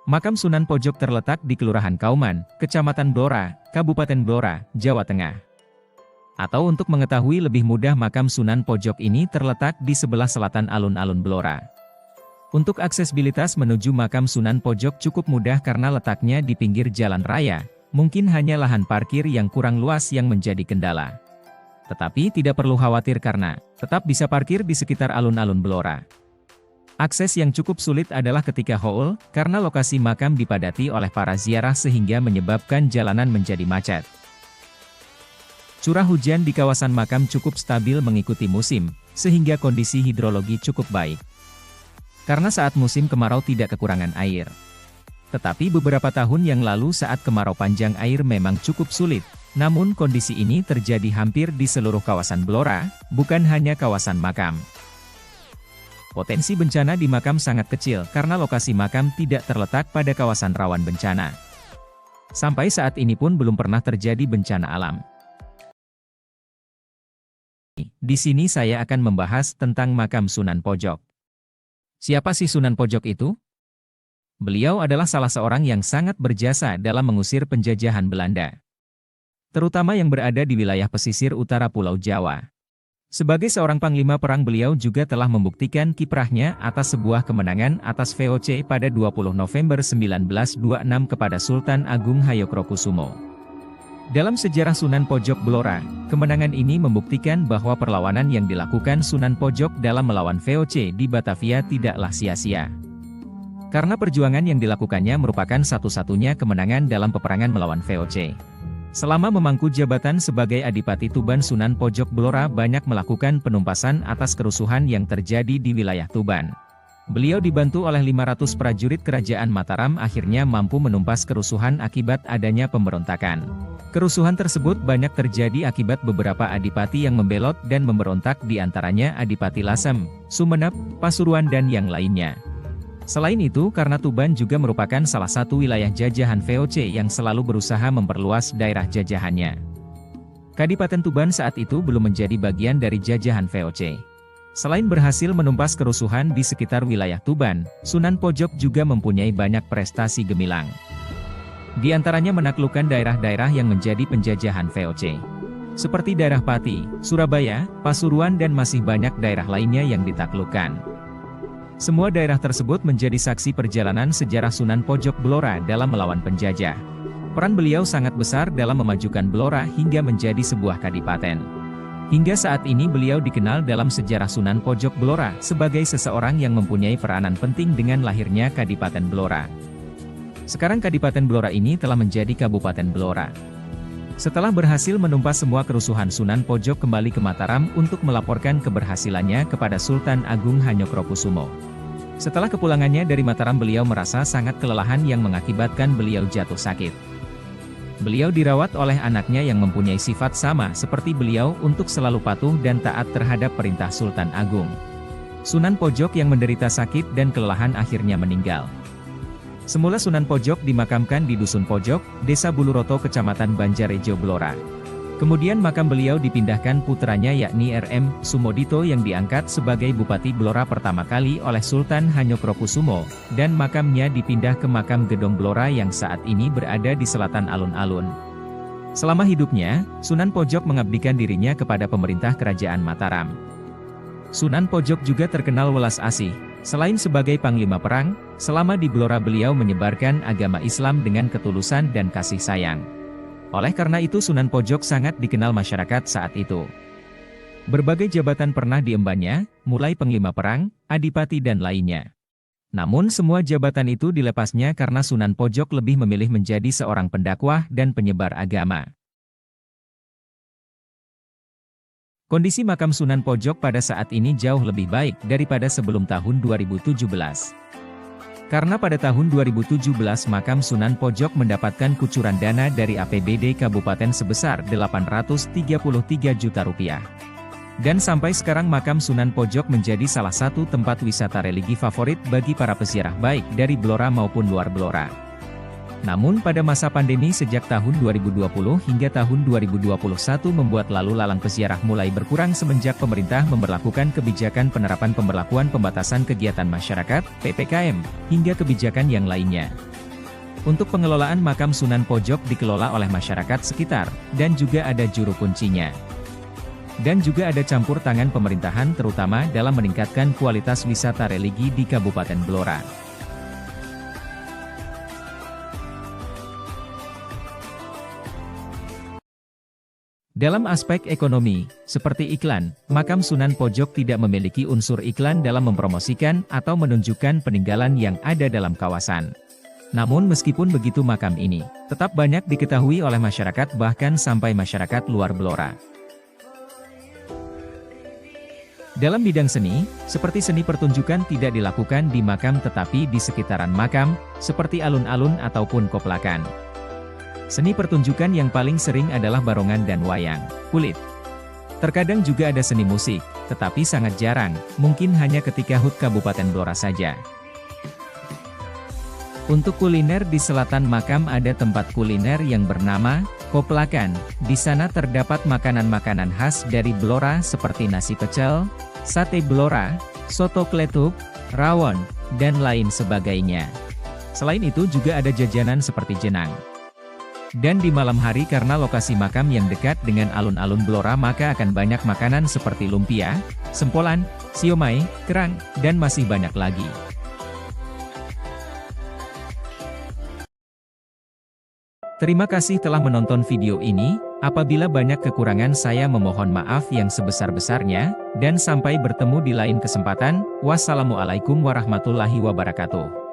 Makam Sunan Pojok terletak di Kelurahan Kauman, Kecamatan Blora, Kabupaten Blora, Jawa Tengah. Atau untuk mengetahui lebih mudah, makam Sunan Pojok ini terletak di sebelah selatan alun-alun Blora. Untuk aksesibilitas menuju makam Sunan Pojok cukup mudah karena letaknya di pinggir jalan raya, mungkin hanya lahan parkir yang kurang luas yang menjadi kendala. Tetapi tidak perlu khawatir karena tetap bisa parkir di sekitar alun-alun Blora. Akses yang cukup sulit adalah ketika haul, karena lokasi makam dipadati oleh para ziarah sehingga menyebabkan jalanan menjadi macet. Curah hujan di kawasan makam cukup stabil mengikuti musim, sehingga kondisi hidrologi cukup baik. Karena saat musim kemarau tidak kekurangan air. Tetapi beberapa tahun yang lalu saat kemarau panjang air memang cukup sulit, namun kondisi ini terjadi hampir di seluruh kawasan Blora, bukan hanya kawasan makam. Potensi bencana di makam sangat kecil karena lokasi makam tidak terletak pada kawasan rawan bencana. Sampai saat ini pun belum pernah terjadi bencana alam. Di sini saya akan membahas tentang makam Sunan Pojok. Siapa sih Sunan Pojok itu? Beliau adalah salah seorang yang sangat berjasa dalam mengusir penjajahan Belanda, terutama yang berada di wilayah pesisir utara Pulau Jawa. Sebagai seorang panglima perang, beliau juga telah membuktikan kiprahnya atas sebuah kemenangan atas VOC pada 20 November 1926 kepada Sultan Agung Hayokrokusumo. Dalam sejarah Sunan Pojok Blora, kemenangan ini membuktikan bahwa perlawanan yang dilakukan Sunan Pojok dalam melawan VOC di Batavia tidaklah sia-sia. Karena perjuangan yang dilakukannya merupakan satu-satunya kemenangan dalam peperangan melawan VOC. Selama memangku jabatan sebagai Adipati Tuban, Sunan Pojok Blora banyak melakukan penumpasan atas kerusuhan yang terjadi di wilayah Tuban. Beliau dibantu oleh 500 prajurit kerajaan Mataram akhirnya mampu menumpas kerusuhan akibat adanya pemberontakan. Kerusuhan tersebut banyak terjadi akibat beberapa adipati yang membelot dan memberontak, di antaranya Adipati Lasem, Sumenep, Pasuruan dan yang lainnya. Selain itu, karena Tuban juga merupakan salah satu wilayah jajahan VOC yang selalu berusaha memperluas daerah jajahannya. Kadipaten Tuban saat itu belum menjadi bagian dari jajahan VOC. Selain berhasil menumpas kerusuhan di sekitar wilayah Tuban, Sunan Pojok juga mempunyai banyak prestasi gemilang. Di antaranya menaklukkan daerah-daerah yang menjadi penjajahan VOC, seperti daerah Pati, Surabaya, Pasuruan dan masih banyak daerah lainnya yang ditaklukkan. Semua daerah tersebut menjadi saksi perjalanan sejarah Sunan Pojok Blora dalam melawan penjajah. Peran beliau sangat besar dalam memajukan Blora hingga menjadi sebuah kadipaten. Hingga saat ini beliau dikenal dalam sejarah Sunan Pojok Blora sebagai seseorang yang mempunyai peranan penting dengan lahirnya Kadipaten Blora. Sekarang Kadipaten Blora ini telah menjadi Kabupaten Blora. Setelah berhasil menumpas semua kerusuhan, Sunan Pojok kembali ke Mataram untuk melaporkan keberhasilannya kepada Sultan Agung Hayokrokusumo. Setelah kepulangannya dari Mataram, beliau merasa sangat kelelahan yang mengakibatkan beliau jatuh sakit. Beliau dirawat oleh anaknya yang mempunyai sifat sama seperti beliau untuk selalu patuh dan taat terhadap perintah Sultan Agung. Sunan Pojok yang menderita sakit dan kelelahan akhirnya meninggal. Semula Sunan Pojok dimakamkan di Dusun Pojok, Desa Buluroto, Kecamatan Banjarejo, Blora. Kemudian makam beliau dipindahkan putranya yakni RM Sumodito yang diangkat sebagai Bupati Blora pertama kali oleh Sultan Hayokrokusumo, dan makamnya dipindah ke makam Gedong Blora yang saat ini berada di selatan alun-alun. Selama hidupnya, Sunan Pojok mengabdikan dirinya kepada pemerintah Kerajaan Mataram. Sunan Pojok juga terkenal welas asih. Selain sebagai panglima perang, selama di Blora beliau menyebarkan agama Islam dengan ketulusan dan kasih sayang. Oleh karena itu Sunan Pojok sangat dikenal masyarakat saat itu. Berbagai jabatan pernah diembannya, mulai panglima perang, adipati dan lainnya. Namun semua jabatan itu dilepasnya karena Sunan Pojok lebih memilih menjadi seorang pendakwah dan penyebar agama. Kondisi makam Sunan Pojok pada saat ini jauh lebih baik daripada sebelum tahun 2017. Karena pada tahun 2017 makam Sunan Pojok mendapatkan kucuran dana dari APBD Kabupaten sebesar Rp833 juta. Dan sampai sekarang makam Sunan Pojok menjadi salah satu tempat wisata religi favorit bagi para peziarah baik dari Blora maupun luar Blora. Namun pada masa pandemi sejak tahun 2020 hingga tahun 2021 membuat lalu lalang peziarah mulai berkurang semenjak pemerintah memberlakukan kebijakan penerapan pemberlakuan pembatasan kegiatan masyarakat, PPKM, hingga kebijakan yang lainnya. Untuk pengelolaan makam Sunan Pojok dikelola oleh masyarakat sekitar, dan juga ada juru kuncinya. Dan juga ada campur tangan pemerintahan terutama dalam meningkatkan kualitas wisata religi di Kabupaten Blora. Dalam aspek ekonomi, seperti iklan, makam Sunan Pojok tidak memiliki unsur iklan dalam mempromosikan atau menunjukkan peninggalan yang ada dalam kawasan. Namun meskipun begitu makam ini, tetap banyak diketahui oleh masyarakat bahkan sampai masyarakat luar Blora. Dalam bidang seni, seperti seni pertunjukan tidak dilakukan di makam tetapi di sekitaran makam, seperti alun-alun ataupun koplakan. Seni pertunjukan yang paling sering adalah barongan dan wayang kulit. Terkadang juga ada seni musik, tetapi sangat jarang, mungkin hanya ketika HUT Kabupaten Blora saja. Untuk kuliner di selatan makam ada tempat kuliner yang bernama Koplakan. Di sana terdapat makanan-makanan khas dari Blora seperti nasi pecel, sate Blora, soto kletuk, rawon, dan lain sebagainya. Selain itu juga ada jajanan seperti jenang. Dan di malam hari karena lokasi makam yang dekat dengan alun-alun Blora maka akan banyak makanan seperti lumpia, sempolan, siomay, kerang, dan masih banyak lagi. Terima kasih telah menonton video ini, apabila banyak kekurangan saya memohon maaf yang sebesar-besarnya, dan sampai bertemu di lain kesempatan, wassalamualaikum warahmatullahi wabarakatuh.